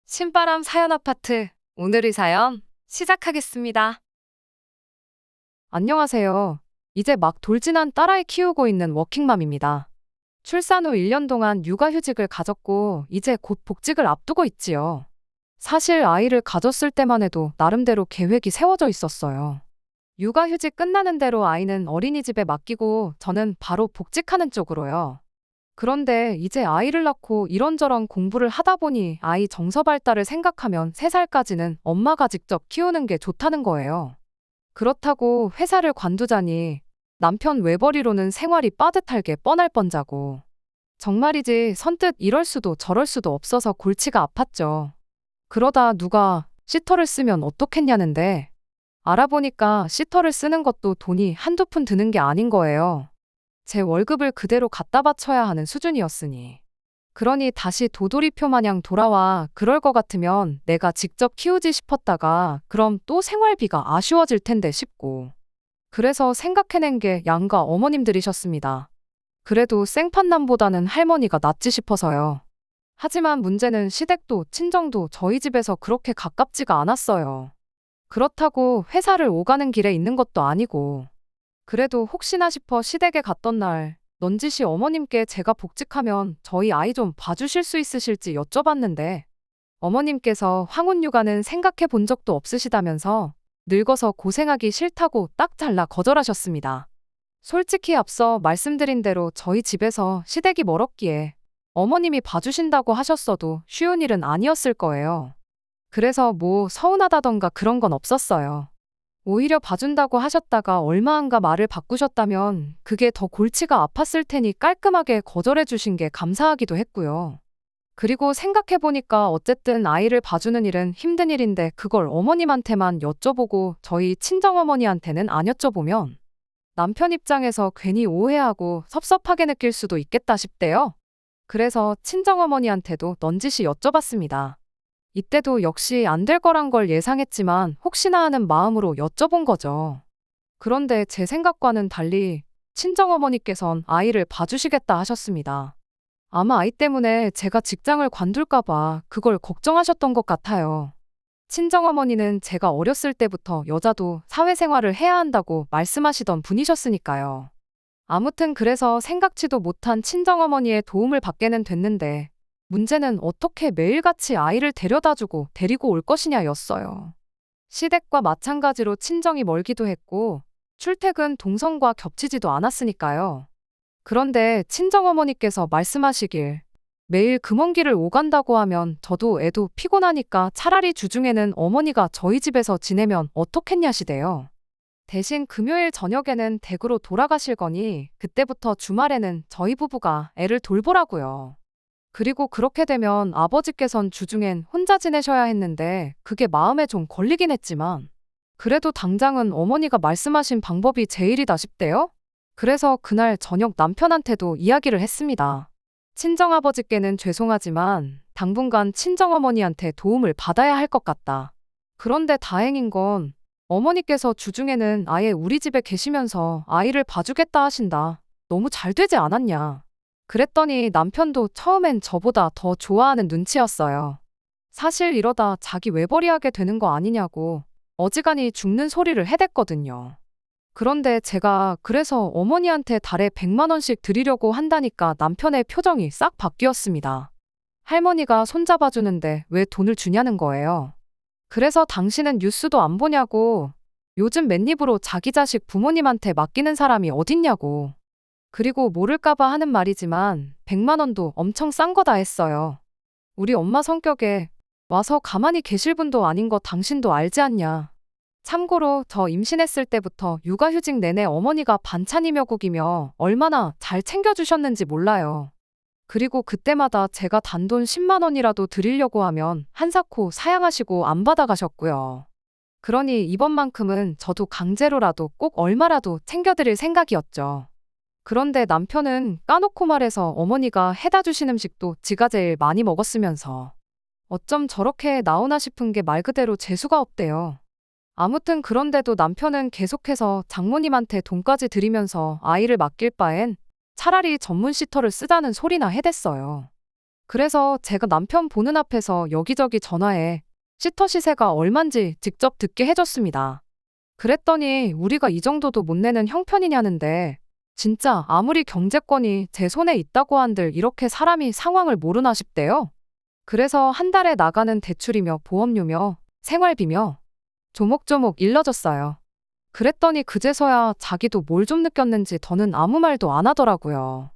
신바람 사연 아파트. 오늘의 사연 시작하겠습니다. 안녕하세요. 이제 막 돌진한 딸아이 키우고 있는 워킹맘입니다. 출산 후 1년 동안 육아휴직을 가졌고 이제 곧 복직을 앞두고 있지요. 사실 아이를 가졌을 때만 해도 나름대로 계획이 세워져 있었어요. 육아휴직 끝나는 대로 아이는 어린이집에 맡기고 저는 바로 복직하는 쪽으로요. 그런데 이제 아이를 낳고 이런저런 공부를 하다 보니 아이 정서 발달을 생각하면 3살까지는 엄마가 직접 키우는 게 좋다는 거예요. 그렇다고 회사를 관두자니 남편 외벌이로는 생활이 빠듯할 게 뻔할 뻔자고. 정말이지 선뜻 이럴 수도 저럴 수도 없어서 골치가 아팠죠. 그러다 누가 시터를 쓰면 어떻겠냐는데 알아보니까 시터를 쓰는 것도 돈이 한두 푼 드는 게 아닌 거예요. 제 월급을 그대로 갖다 바쳐야 하는 수준이었으니. 그러니 다시 도돌이표 마냥 돌아와 그럴 것 같으면 내가 직접 키우지 싶었다가 그럼 또 생활비가 아쉬워질 텐데 싶고. 그래서 생각해낸 게 양가 어머님들이셨습니다. 그래도 생판남보다는 할머니가 낫지 싶어서요. 하지만 문제는 시댁도 친정도 저희 집에서 그렇게 가깝지가 않았어요. 그렇다고 회사를 오가는 길에 있는 것도 아니고. 그래도 혹시나 싶어 시댁에 갔던 날 넌지시 어머님께 제가 복직하면 저희 아이 좀 봐주실 수 있으실지 여쭤봤는데 어머님께서 황혼육아는 생각해 본 적도 없으시다면서 늙어서 고생하기 싫다고 딱 잘라 거절하셨습니다. 솔직히 앞서 말씀드린 대로 저희 집에서 시댁이 멀었기에 어머님이 봐주신다고 하셨어도 쉬운 일은 아니었을 거예요. 그래서 뭐 서운하다던가 그런 건 없었어요. 오히려 봐준다고 하셨다가 얼마 안가 말을 바꾸셨다면 그게 더 골치가 아팠을 테니 깔끔하게 거절해 주신 게 감사하기도 했고요. 그리고 생각해보니까 어쨌든 아이를 봐주는 일은 힘든 일인데 그걸 어머님한테만 여쭤보고 저희 친정어머니한테는 안 여쭤보면 남편 입장에서 괜히 오해하고 섭섭하게 느낄 수도 있겠다 싶대요. 그래서 친정어머니한테도 넌지시 여쭤봤습니다. 이때도 역시 안 될 거란 걸 예상했지만 혹시나 하는 마음으로 여쭤본 거죠. 그런데 제 생각과는 달리 친정어머니께선 아이를 봐주시겠다 하셨습니다. 아마 아이 때문에 제가 직장을 관둘까 봐 그걸 걱정하셨던 것 같아요. 친정어머니는 제가 어렸을 때부터 여자도 사회생활을 해야 한다고 말씀하시던 분이셨으니까요. 아무튼 그래서 생각지도 못한 친정어머니의 도움을 받게는 됐는데 문제는 어떻게 매일같이 아이를 데려다주고 데리고 올 것이냐였어요. 시댁과 마찬가지로 친정이 멀기도 했고 출퇴근 동선과 겹치지도 않았으니까요. 그런데 친정어머니께서 말씀하시길 매일 그 먼 길을 오간다고 하면 저도 애도 피곤하니까 차라리 주중에는 어머니가 저희 집에서 지내면 어떻겠냐시대요. 대신 금요일 저녁에는 댁으로 돌아가실 거니 그때부터 주말에는 저희 부부가 애를 돌보라고요. 그리고 그렇게 되면 아버지께선 주중엔 혼자 지내셔야 했는데 그게 마음에 좀 걸리긴 했지만 그래도 당장은 어머니가 말씀하신 방법이 제일이다 싶대요. 그래서 그날 저녁 남편한테도 이야기를 했습니다. 친정아버지께는 죄송하지만 당분간 친정어머니한테 도움을 받아야 할 것 같다. 그런데 다행인 건 어머니께서 주중에는 아예 우리 집에 계시면서 아이를 봐주겠다 하신다. 너무 잘 되지 않았냐. 그랬더니 남편도 처음엔 저보다 더 좋아하는 눈치였어요. 사실 이러다 자기 외벌이하게 되는 거 아니냐고 어지간히 죽는 소리를 해댔거든요. 그런데 제가 그래서 어머니한테 달에 100만 원씩 드리려고 한다니까 남편의 표정이 싹 바뀌었습니다. 할머니가 손잡아주는데 왜 돈을 주냐는 거예요. 그래서 당신은 뉴스도 안 보냐고 요즘 맨입으로 자기 자식 부모님한테 맡기는 사람이 어딨냐고. 그리고 모를까봐 하는 말이지만 100만 원도 엄청 싼 거다 했어요. 우리 엄마 성격에 와서 가만히 계실 분도 아닌 거 당신도 알지 않냐. 참고로 저 임신했을 때부터 육아휴직 내내 어머니가 반찬이며 국이며 얼마나 잘 챙겨주셨는지 몰라요. 그리고 그때마다 제가 단돈 10만 원이라도 드리려고 하면 한사코 사양하시고 안 받아가셨고요. 그러니 이번만큼은 저도 강제로라도 꼭 얼마라도 챙겨드릴 생각이었죠. 그런데 남편은 까놓고 말해서 어머니가 해다 주신 음식도 지가 제일 많이 먹었으면서 어쩜 저렇게 나오나 싶은 게 말 그대로 재수가 없대요. 아무튼 그런데도 남편은 계속해서 장모님한테 돈까지 드리면서 아이를 맡길 바엔 차라리 전문 시터를 쓰자는 소리나 해댔어요. 그래서 제가 남편 보는 앞에서 여기저기 전화해 시터 시세가 얼만지 직접 듣게 해줬습니다. 그랬더니 우리가 이 정도도 못 내는 형편이냐는데 진짜 아무리 경제권이 제 손에 있다고 한들 이렇게 사람이 상황을 모르나 싶대요. 그래서 한 달에 나가는 대출이며 보험료며 생활비며 조목조목 일러줬어요. 그랬더니 그제서야 자기도 뭘 좀 느꼈는지 더는 아무 말도 안 하더라고요.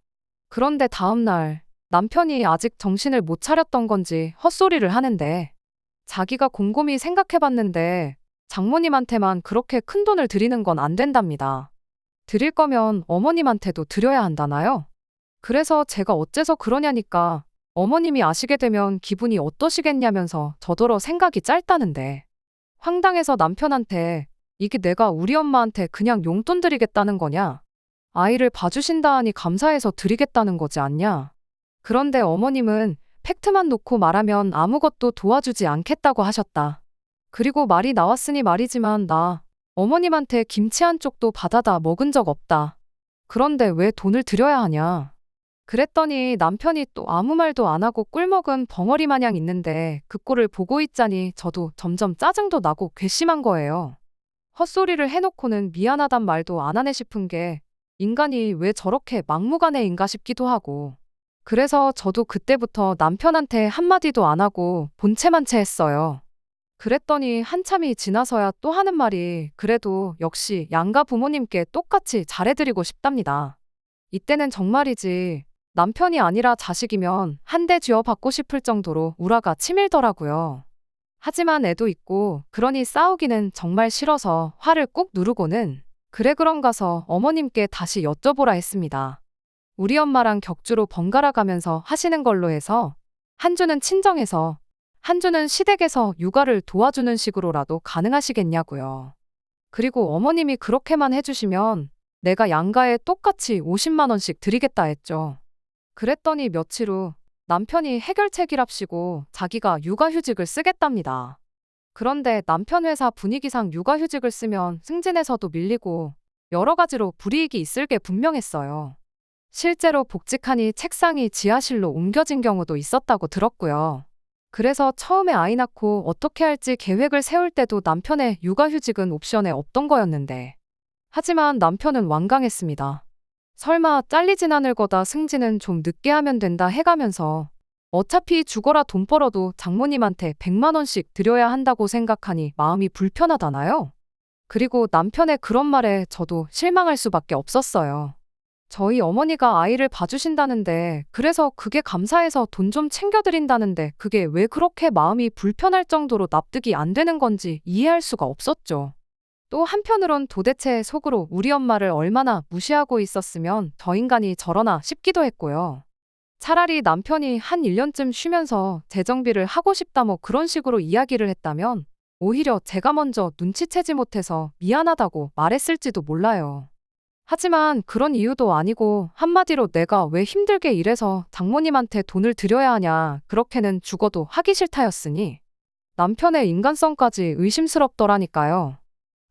그런데 다음날 남편이 아직 정신을 못 차렸던 건지 헛소리를 하는데 자기가 곰곰이 생각해봤는데 장모님한테만 그렇게 큰 돈을 드리는 건 안 된답니다. 드릴 거면 어머님한테도 드려야 한다나요? 그래서 제가 어째서 그러냐니까 어머님이 아시게 되면 기분이 어떠시겠냐면서 저더러 생각이 짧다는데 황당해서 남편한테 이게 내가 우리 엄마한테 그냥 용돈 드리겠다는 거냐? 아이를 봐주신다 하니 감사해서 드리겠다는 거지 않냐? 그런데 어머님은 팩트만 놓고 말하면 아무것도 도와주지 않겠다고 하셨다. 그리고 말이 나왔으니 말이지만 나 어머님한테 김치 한 쪽도 받아다 먹은 적 없다. 그런데 왜 돈을 드려야 하냐? 그랬더니 남편이 또 아무 말도 안 하고 꿀먹은 벙어리 마냥 있는데 그 꼴을 보고 있자니 저도 점점 짜증도 나고 괘씸한 거예요. 헛소리를 해놓고는 미안하단 말도 안 하네 싶은 게 인간이 왜 저렇게 막무가내인가 싶기도 하고 그래서 저도 그때부터 남편한테 한마디도 안 하고 본체만 채 했어요. 그랬더니 한참이 지나서야 또 하는 말이 그래도 역시 양가 부모님께 똑같이 잘해드리고 싶답니다. 이때는 정말이지 남편이 아니라 자식이면 한 대 쥐어 받고 싶을 정도로 우라가 치밀더라고요. 하지만 애도 있고 그러니 싸우기는 정말 싫어서 화를 꾹 누르고는 그래 그럼 가서 어머님께 다시 여쭤보라 했습니다. 우리 엄마랑 격주로 번갈아 가면서 하시는 걸로 해서 한 주는 친정에서 한 주는 시댁에서 육아를 도와주는 식으로라도 가능하시겠냐고요. 그리고 어머님이 그렇게만 해주시면 내가 양가에 똑같이 50만 원씩 드리겠다 했죠. 그랬더니 며칠 후 남편이 해결책이랍시고 자기가 육아휴직을 쓰겠답니다. 그런데 남편 회사 분위기상 육아휴직을 쓰면 승진에서도 밀리고 여러 가지로 불이익이 있을 게 분명했어요. 실제로 복직하니 책상이 지하실로 옮겨진 경우도 있었다고 들었고요. 그래서 처음에 아이 낳고 어떻게 할지 계획을 세울 때도 남편의 육아휴직은 옵션에 없던 거였는데 하지만 남편은 완강했습니다. 설마 잘리진 않을 거다 승진은 좀 늦게 하면 된다 해가면서 어차피 죽어라 돈 벌어도 장모님한테 100만 원씩 드려야 한다고 생각하니 마음이 불편하다나요? 그리고 남편의 그런 말에 저도 실망할 수밖에 없었어요. 저희 어머니가 아이를 봐주신다는데 그래서 그게 감사해서 돈 좀 챙겨드린다는데 그게 왜 그렇게 마음이 불편할 정도로 납득이 안 되는 건지 이해할 수가 없었죠. 또 한편으론 도대체 속으로 우리 엄마를 얼마나 무시하고 있었으면 저 인간이 저러나 싶기도 했고요. 차라리 남편이 한 1년쯤 쉬면서 재정비를 하고 싶다 뭐 그런 식으로 이야기를 했다면 오히려 제가 먼저 눈치채지 못해서 미안하다고 말했을지도 몰라요. 하지만 그런 이유도 아니고 한마디로 내가 왜 힘들게 일해서 장모님한테 돈을 드려야 하냐 그렇게는 죽어도 하기 싫다였으니 남편의 인간성까지 의심스럽더라니까요.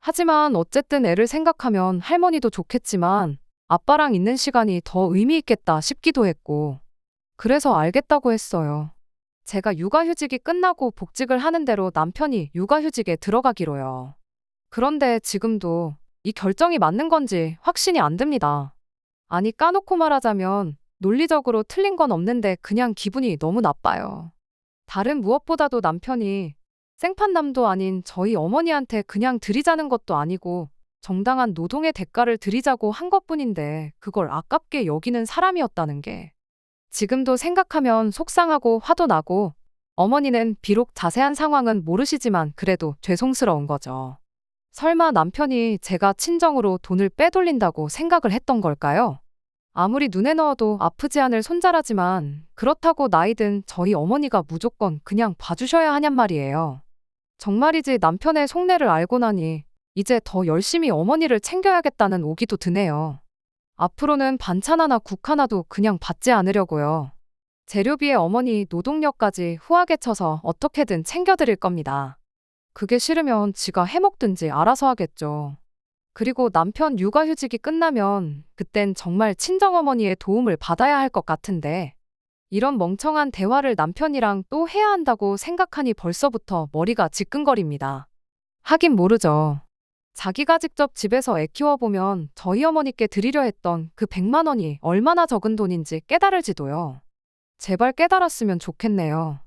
하지만 어쨌든 애를 생각하면 할머니도 좋겠지만 아빠랑 있는 시간이 더 의미 있겠다 싶기도 했고 그래서 알겠다고 했어요. 제가 육아휴직이 끝나고 복직을 하는 대로 남편이 육아휴직에 들어가기로요. 그런데 지금도 이 결정이 맞는 건지 확신이 안 듭니다. 아니 까놓고 말하자면 논리적으로 틀린 건 없는데 그냥 기분이 너무 나빠요. 다른 무엇보다도 남편이 생판남도 아닌 저희 어머니한테 그냥 드리자는 것도 아니고 정당한 노동의 대가를 드리자고 한 것뿐인데 그걸 아깝게 여기는 사람이었다는 게 지금도 생각하면 속상하고 화도 나고 어머니는 비록 자세한 상황은 모르시지만 그래도 죄송스러운 거죠. 설마 남편이 제가 친정으로 돈을 빼돌린다고 생각을 했던 걸까요? 아무리 눈에 넣어도 아프지 않을 손자라지만 그렇다고 나이든 저희 어머니가 무조건 그냥 봐주셔야 하냔 말이에요. 정말이지 남편의 속내를 알고 나니 이제 더 열심히 어머니를 챙겨야겠다는 오기도 드네요. 앞으로는 반찬 하나 국 하나도 그냥 받지 않으려고요. 재료비에 어머니 노동력까지 후하게 쳐서 어떻게든 챙겨드릴 겁니다. 그게 싫으면 지가 해먹든지 알아서 하겠죠. 그리고 남편 육아휴직이 끝나면 그땐 정말 친정어머니의 도움을 받아야 할 것 같은데 이런 멍청한 대화를 남편이랑 또 해야 한다고 생각하니 벌써부터 머리가 지끈거립니다. 하긴 모르죠. 자기가 직접 집에서 애 키워보면 저희 어머니께 드리려 했던 그 100만 원이 얼마나 적은 돈인지 깨달을지도요. 제발 깨달았으면 좋겠네요.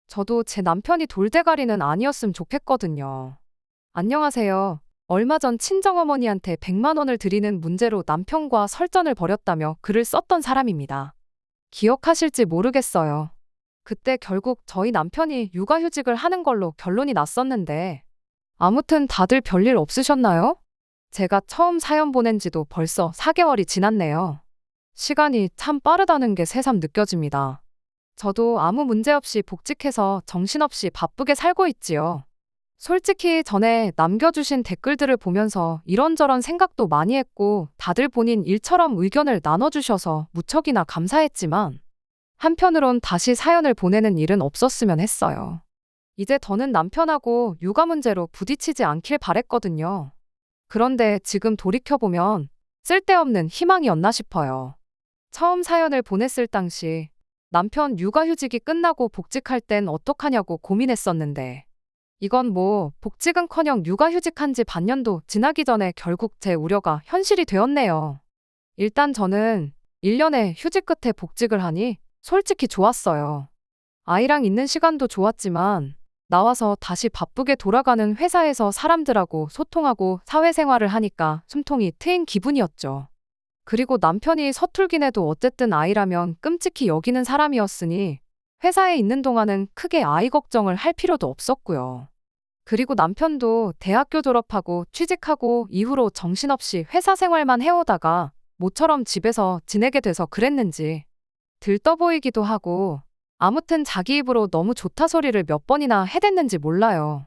저도 제 남편이 돌대가리는 아니었으면 좋겠거든요. 안녕하세요. 얼마 전 친정어머니한테 100만 원을 드리는 문제로 남편과 설전을 벌였다며 글을 썼던 사람입니다. 기억하실지 모르겠어요. 그때 결국 저희 남편이 육아휴직을 하는 걸로 결론이 났었는데, 아무튼 다들 별일 없으셨나요? 제가 처음 사연 보낸 지도 벌써 4개월이 지났네요. 시간이 참 빠르다는 게 새삼 느껴집니다. 저도 아무 문제 없이 복직해서 정신없이 바쁘게 살고 있지요. 솔직히 전에 남겨주신 댓글들을 보면서 이런저런 생각도 많이 했고 다들 본인 일처럼 의견을 나눠주셔서 무척이나 감사했지만 한편으론 다시 사연을 보내는 일은 없었으면 했어요. 이제 더는 남편하고 육아 문제로 부딪히지 않길 바랬거든요. 그런데 지금 돌이켜보면 쓸데없는 희망이었나 싶어요. 처음 사연을 보냈을 당시 남편 육아휴직이 끝나고 복직할 땐 어떡하냐고 고민했었는데 이건 뭐 복직은커녕 육아휴직한 지 반년도 지나기 전에 결국 제 우려가 현실이 되었네요. 일단 저는 1년의 휴직 끝에 복직을 하니 솔직히 좋았어요. 아이랑 있는 시간도 좋았지만 나와서 다시 바쁘게 돌아가는 회사에서 사람들하고 소통하고 사회생활을 하니까 숨통이 트인 기분이었죠. 그리고 남편이 서툴긴 해도 어쨌든 아이라면 끔찍히 여기는 사람이었으니 회사에 있는 동안은 크게 아이 걱정을 할 필요도 없었고요. 그리고 남편도 대학교 졸업하고 취직하고 이후로 정신없이 회사 생활만 해오다가 모처럼 집에서 지내게 돼서 그랬는지 들떠 보이기도 하고 아무튼 자기 입으로 너무 좋다 소리를 몇 번이나 해댔는지 몰라요.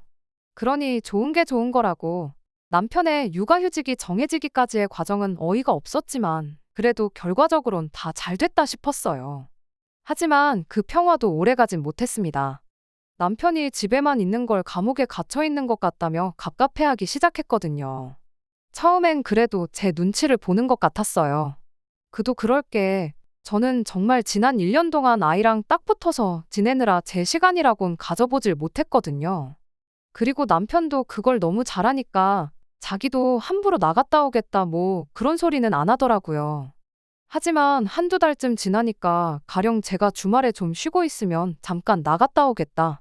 그러니 좋은 게 좋은 거라고 남편의 육아휴직이 정해지기까지의 과정은 어이가 없었지만 그래도 결과적으론 다 잘 됐다 싶었어요. 하지만 그 평화도 오래가진 못했습니다. 남편이 집에만 있는 걸 감옥에 갇혀 있는 것 같다며 갑갑해하기 시작했거든요. 처음엔 그래도 제 눈치를 보는 것 같았어요. 그도 그럴 게 저는 정말 지난 1년 동안 아이랑 딱 붙어서 지내느라 제 시간이라곤 가져보질 못했거든요. 그리고 남편도 그걸 너무 잘하니까 자기도 함부로 나갔다 오겠다 뭐 그런 소리는 안 하더라고요. 하지만 한두 달쯤 지나니까 가령 제가 주말에 좀 쉬고 있으면 잠깐 나갔다 오겠다.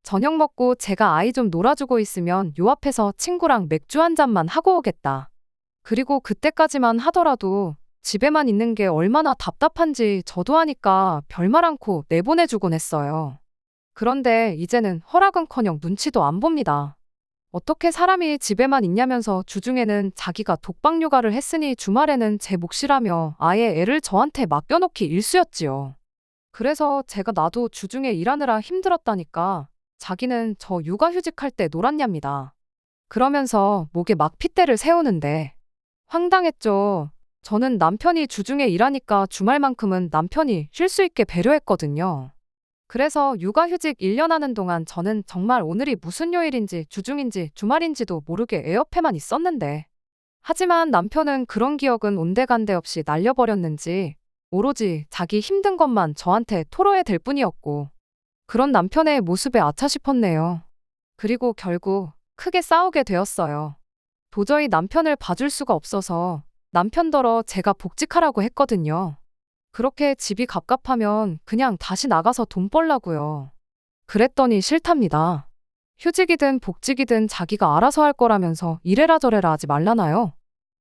저녁 먹고 제가 아이 좀 놀아주고 있으면 요 앞에서 친구랑 맥주 한 잔만 하고 오겠다. 그리고 그때까지만 하더라도 집에만 있는 게 얼마나 답답한지 저도 하니까 별말 않고 내보내주곤 했어요. 그런데 이제는 허락은커녕 눈치도 안 봅니다. 어떻게 사람이 집에만 있냐면서 주중에는 자기가 독박 육아를 했으니 주말에는 제 몫이라며 아예 애를 저한테 맡겨놓기 일쑤였지요. 그래서 제가 나도 주중에 일하느라 힘들었다니까 자기는 저 육아휴직할 때 놀았냐입니다. 그러면서 목에 막 핏대를 세우는데 황당했죠. 저는 남편이 주중에 일하니까 주말만큼은 남편이 쉴 수 있게 배려했거든요. 그래서 육아휴직 1년 하는 동안 저는 정말 오늘이 무슨 요일인지 주중인지 주말인지도 모르게 애 옆에만 있었는데 하지만 남편은 그런 기억은 온데간데 없이 날려버렸는지 오로지 자기 힘든 것만 저한테 토로해댈 뿐이었고 그런 남편의 모습에 아차 싶었네요. 그리고 결국 크게 싸우게 되었어요. 도저히 남편을 봐줄 수가 없어서 남편더러 제가 복직하라고 했거든요. 그렇게 집이 갑갑하면 그냥 다시 나가서 돈 벌라고요. 그랬더니 싫답니다. 휴직이든 복직이든 자기가 알아서 할 거라면서 이래라 저래라 하지 말라나요?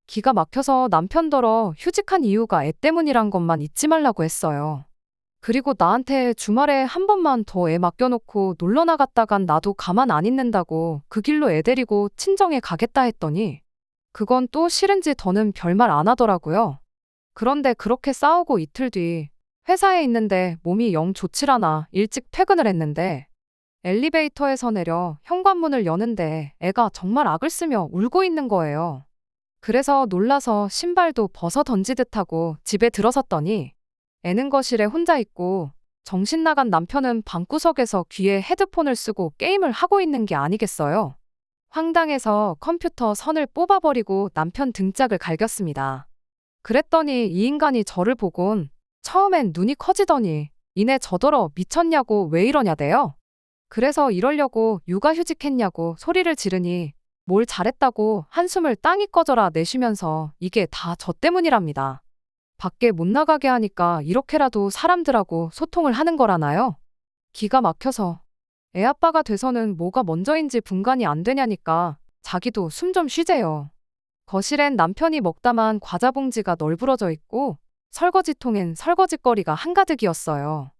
기가 막혀서 남편더러 휴직한 이유가 애 때문이란 것만 잊지 말라고 했어요. 그리고 나한테 주말에 한 번만 더 애 맡겨놓고 놀러 나갔다간 나도 가만 안 있는다고 그 길로 애 데리고 친정에 가겠다 했더니 그건 또 싫은지 더는 별말 안 하더라고요. 그런데 그렇게 싸우고 이틀 뒤 회사에 있는데 몸이 영 좋질 않아 일찍 퇴근을 했는데 엘리베이터에서 내려 현관문을 여는데 애가 정말 악을 쓰며 울고 있는 거예요. 그래서 놀라서 신발도 벗어 던지듯 하고 집에 들어섰더니 애는 거실에 혼자 있고 정신 나간 남편은 방구석에서 귀에 헤드폰을 쓰고 게임을 하고 있는 게 아니겠어요. 황당해서 컴퓨터 선을 뽑아버리고 남편 등짝을 갈겼습니다. 그랬더니 이 인간이 저를 보곤 처음엔 눈이 커지더니 이내 저더러 미쳤냐고 왜 이러냐대요. 그래서 이러려고 육아휴직했냐고 소리를 지르니 뭘 잘했다고 한숨을 땅이 꺼져라 내쉬면서 이게 다 저 때문이랍니다. 밖에 못 나가게 하니까 이렇게라도 사람들하고 소통을 하는 거라나요? 기가 막혀서. 애 아빠가 돼서는 뭐가 먼저인지 분간이 안 되냐니까 자기도 숨 좀 쉬재요. 거실엔 남편이 먹다만 과자 봉지가 널브러져 있고 설거지통엔 설거지거리가 한가득이었어요.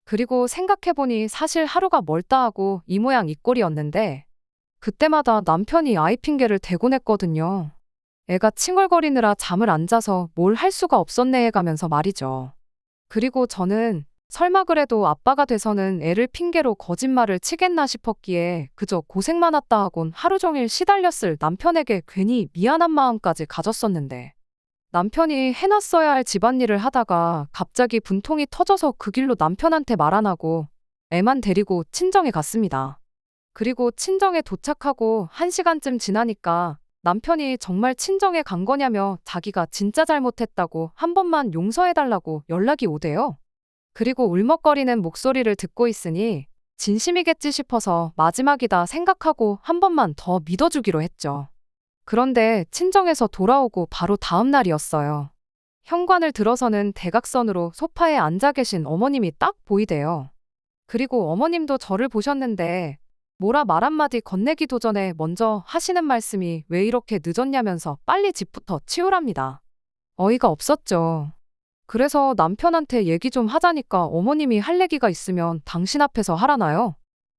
그리고 생각해보니 사실 하루가 멀다 하고 이 모양 이 꼴이었는데 그때마다 남편이 아이 핑계를 대곤 했거든요. 애가 칭얼거리느라 잠을 안 자서 뭘 할 수가 없었네 해가면서 말이죠. 그리고 저는 설마 그래도 아빠가 돼서는 애를 핑계로 거짓말을 치겠나 싶었기에 그저 고생 많았다 하곤 하루 종일 시달렸을 남편에게 괜히 미안한 마음까지 가졌었는데 남편이 해놨어야 할 집안일을 하다가 갑자기 분통이 터져서 그 길로 남편한테 말 안 하고 애만 데리고 친정에 갔습니다. 그리고 친정에 도착하고 1시간쯤 지나니까 남편이 정말 친정에 간 거냐며 자기가 진짜 잘못했다고 한 번만 용서해달라고 연락이 오대요. 그리고 울먹거리는 목소리를 듣고 있으니 진심이겠지 싶어서 마지막이다 생각하고 한 번만 더 믿어주기로 했죠. 그런데 친정에서 돌아오고 바로 다음 날이었어요. 현관을 들어서는 대각선으로 소파에 앉아 계신 어머님이 딱 보이대요. 그리고 어머님도 저를 보셨는데 뭐라 말 한마디 건네기도 전에 먼저 하시는 말씀이 왜 이렇게 늦었냐면서 빨리 집부터 치우랍니다. 어이가 없었죠. 그래서 남편한테 얘기 좀 하자니까 어머님이 할 얘기가 있으면 당신 앞에서 하라나요?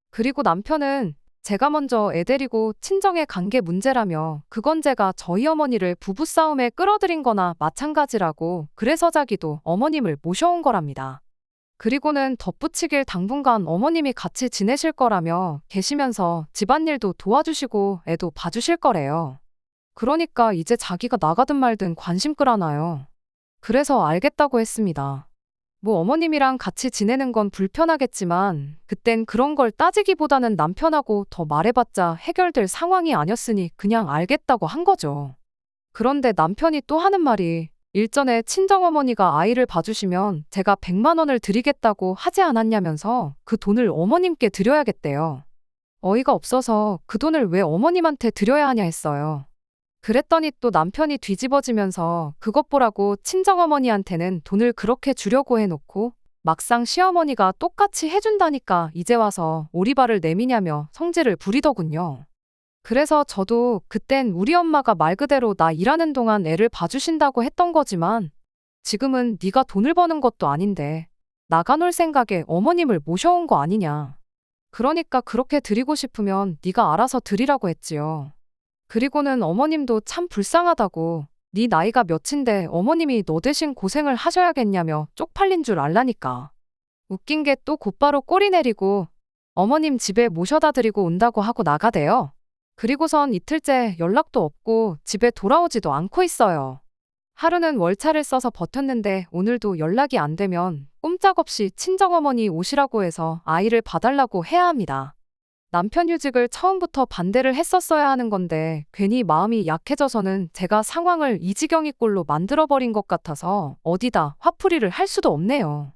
그리고 남편은 제가 먼저 애 데리고 친정에 간 게 문제라며 그건 제가 저희 어머니를 부부싸움에 끌어들인 거나 마찬가지라고 그래서 자기도 어머님을 모셔온 거랍니다. 그리고는 덧붙이길 당분간 어머님이 같이 지내실 거라며 계시면서 집안일도 도와주시고 애도 봐주실 거래요. 그러니까 이제 자기가 나가든 말든 관심 끌어나요. 그래서 알겠다고 했습니다. 뭐 어머님이랑 같이 지내는 건 불편하겠지만 그땐 그런 걸 따지기보다는 남편하고 더 말해봤자 해결될 상황이 아니었으니 그냥 알겠다고 한 거죠. 그런데 남편이 또 하는 말이 일전에 친정어머니가 아이를 봐주시면 제가 100만 원을 드리겠다고 하지 않았냐면서 그 돈을 어머님께 드려야겠대요. 어이가 없어서 그 돈을 왜 어머님한테 드려야 하냐 했어요. 그랬더니 또 남편이 뒤집어지면서 그것 보라고 친정어머니한테는 돈을 그렇게 주려고 해놓고 막상 시어머니가 똑같이 해준다니까 이제 와서 오리발을 내미냐며 성질을 부리더군요. 그래서 저도 그땐 우리 엄마가 말 그대로 나 일하는 동안 애를 봐주신다고 했던 거지만 지금은 네가 돈을 버는 것도 아닌데 나가 놀 생각에 어머님을 모셔온 거 아니냐. 그러니까 그렇게 드리고 싶으면 네가 알아서 드리라고 했지요. 그리고는 어머님도 참 불쌍하다고 네 나이가 몇인데 어머님이 너 대신 고생을 하셔야겠냐며 쪽팔린 줄 알라니까. 웃긴 게 또 곧바로 꼬리 내리고 어머님 집에 모셔다 드리고 온다고 하고 나가대요. 그리고선 이틀째 연락도 없고 집에 돌아오지도 않고 있어요. 하루는 월차를 써서 버텼는데 오늘도 연락이 안 되면 꼼짝없이 친정어머니 오시라고 해서 아이를 봐달라고 해야 합니다. 남편 휴직을 처음부터 반대를 했었어야 하는 건데 괜히 마음이 약해져서는 제가 상황을 이 지경이 꼴로 만들어버린 것 같아서 어디다 화풀이를 할 수도 없네요.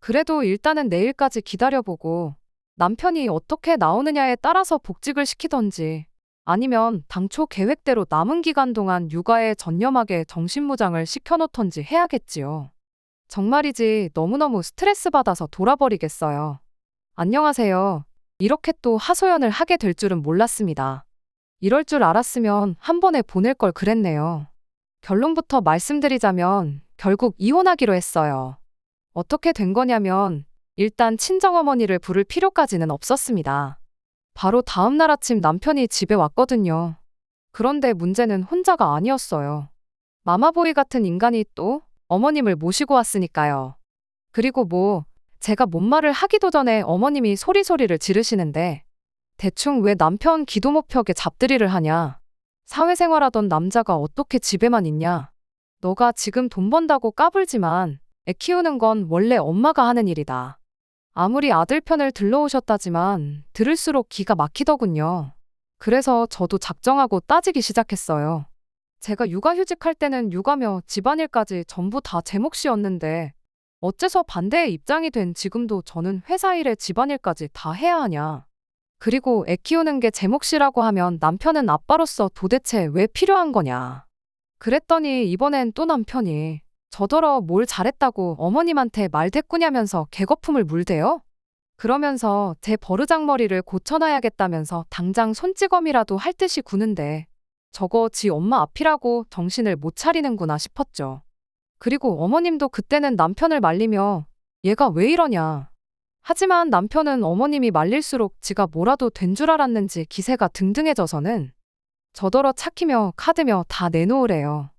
그래도 일단은 내일까지 기다려보고 남편이 어떻게 나오느냐에 따라서 복직을 시키던지 아니면 당초 계획대로 남은 기간 동안 육아에 전념하게 정신무장을 시켜놓던지 해야겠지요. 정말이지 너무너무 스트레스 받아서 돌아버리겠어요. 안녕하세요. 이렇게 또 하소연을 하게 될 줄은 몰랐습니다. 이럴 줄 알았으면 한 번에 보낼 걸 그랬네요. 결론부터 말씀드리자면 결국 이혼하기로 했어요. 어떻게 된 거냐면 일단 친정어머니를 부를 필요까지는 없었습니다. 바로 다음 날 아침 남편이 집에 왔거든요. 그런데 문제는 혼자가 아니었어요. 마마보이 같은 인간이 또 어머님을 모시고 왔으니까요. 그리고 제가 뭔 말을 하기도 전에 어머님이 소리소리를 지르시는데 대충 왜 남편 기도 못 펴게 잡들이를 하냐. 사회생활하던 남자가 어떻게 집에만 있냐. 너가 지금 돈 번다고 까불지만 애 키우는 건 원래 엄마가 하는 일이다. 아무리 아들 편을 들러오셨다지만 들을수록 기가 막히더군요. 그래서 저도 작정하고 따지기 시작했어요. 제가 육아휴직할 때는 육아며 집안일까지 전부 다 제 몫이었는데 어째서 반대의 입장이 된 지금도 저는 회사 일에 집안일까지 다 해야 하냐. 그리고 애 키우는 게 제 몫이라고 하면 남편은 아빠로서 도대체 왜 필요한 거냐. 그랬더니 이번엔 또 남편이 저더러 뭘 잘했다고 어머님한테 말대꾸냐면서 개거품을 물대요. 그러면서 제 버르장머리를 고쳐놔야겠다면서 당장 손찌검이라도 할 듯이 구는데 저거 지 엄마 앞이라고 정신을 못 차리는구나 싶었죠. 그리고 어머님도 그때는 남편을 말리며 얘가 왜 이러냐. 하지만 남편은 어머님이 말릴수록 지가 뭐라도 된 줄 알았는지 기세가 등등해져서는 저더러 착히며 카드며 다 내놓으래요.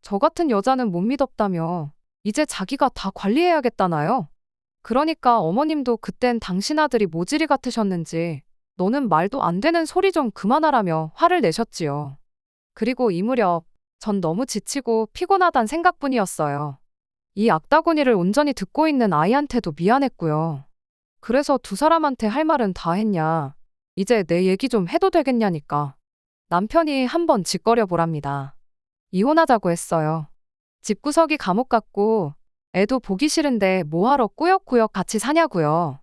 저 같은 여자는 못 믿었다며 이제 자기가 다 관리해야겠다나요? 그러니까 어머님도 그땐 당신 아들이 모질이 같으셨는지 너는 말도 안 되는 소리 좀 그만하라며 화를 내셨지요. 그리고 이 무렵 전 너무 지치고 피곤하단 생각뿐이었어요. 이 악다구니를 온전히 듣고 있는 아이한테도 미안했고요. 그래서 두 사람한테 할 말은 다 했냐. 이제 내 얘기 좀 해도 되겠냐니까. 남편이 한번 짓거려 보랍니다. 이혼하자고 했어요. 집구석이 감옥 같고 애도 보기 싫은데 뭐하러 꾸역꾸역 같이 사냐고요.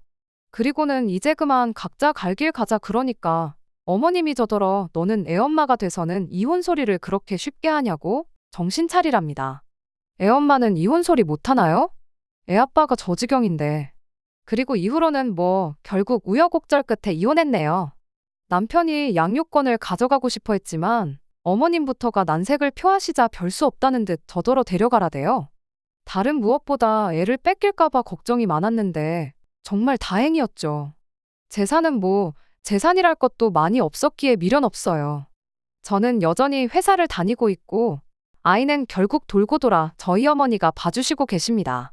그리고는 이제 그만 각자 갈 길 가자 그러니까 어머님이 저더러 너는 애엄마가 돼서는 이혼 소리를 그렇게 쉽게 하냐고 정신 차리랍니다. 애엄마는 이혼 소리 못하나요? 애아빠가 저 지경인데. 그리고 이후로는 뭐 결국 우여곡절 끝에 이혼했네요. 남편이 양육권을 가져가고 싶어 했지만 어머님부터가 난색을 표하시자 별 수 없다는 듯 저더러 데려가라대요. 다른 무엇보다 애를 뺏길까봐 걱정이 많았는데 정말 다행이었죠. 재산은 뭐 재산이랄 것도 많이 없었기에 미련 없어요. 저는 여전히 회사를 다니고 있고 아이는 결국 돌고 돌아 저희 어머니가 봐주시고 계십니다.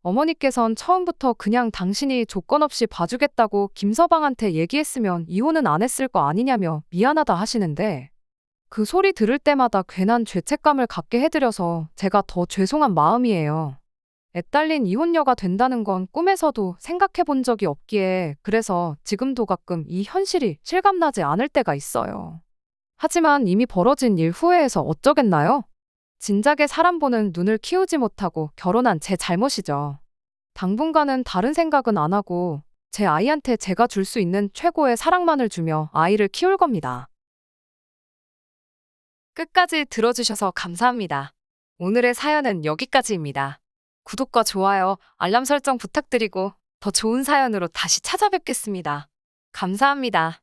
어머니께선 처음부터 그냥 당신이 조건 없이 봐주겠다고 김서방한테 얘기했으면 이혼은 안 했을 거 아니냐며 미안하다 하시는데 그 소리 들을 때마다 괜한 죄책감을 갖게 해드려서 제가 더 죄송한 마음이에요. 애 딸린 이혼녀가 된다는 건 꿈에서도 생각해 본 적이 없기에 그래서 지금도 가끔 이 현실이 실감나지 않을 때가 있어요. 하지만 이미 벌어진 일 후회해서 어쩌겠나요? 진작에 사람 보는 눈을 키우지 못하고 결혼한 제 잘못이죠. 당분간은 다른 생각은 안 하고 제 아이한테 제가 줄 수 있는 최고의 사랑만을 주며 아이를 키울 겁니다. 끝까지 들어주셔서 감사합니다. 오늘의 사연은 여기까지입니다. 구독과 좋아요, 알람 설정 부탁드리고 더 좋은 사연으로 다시 찾아뵙겠습니다. 감사합니다.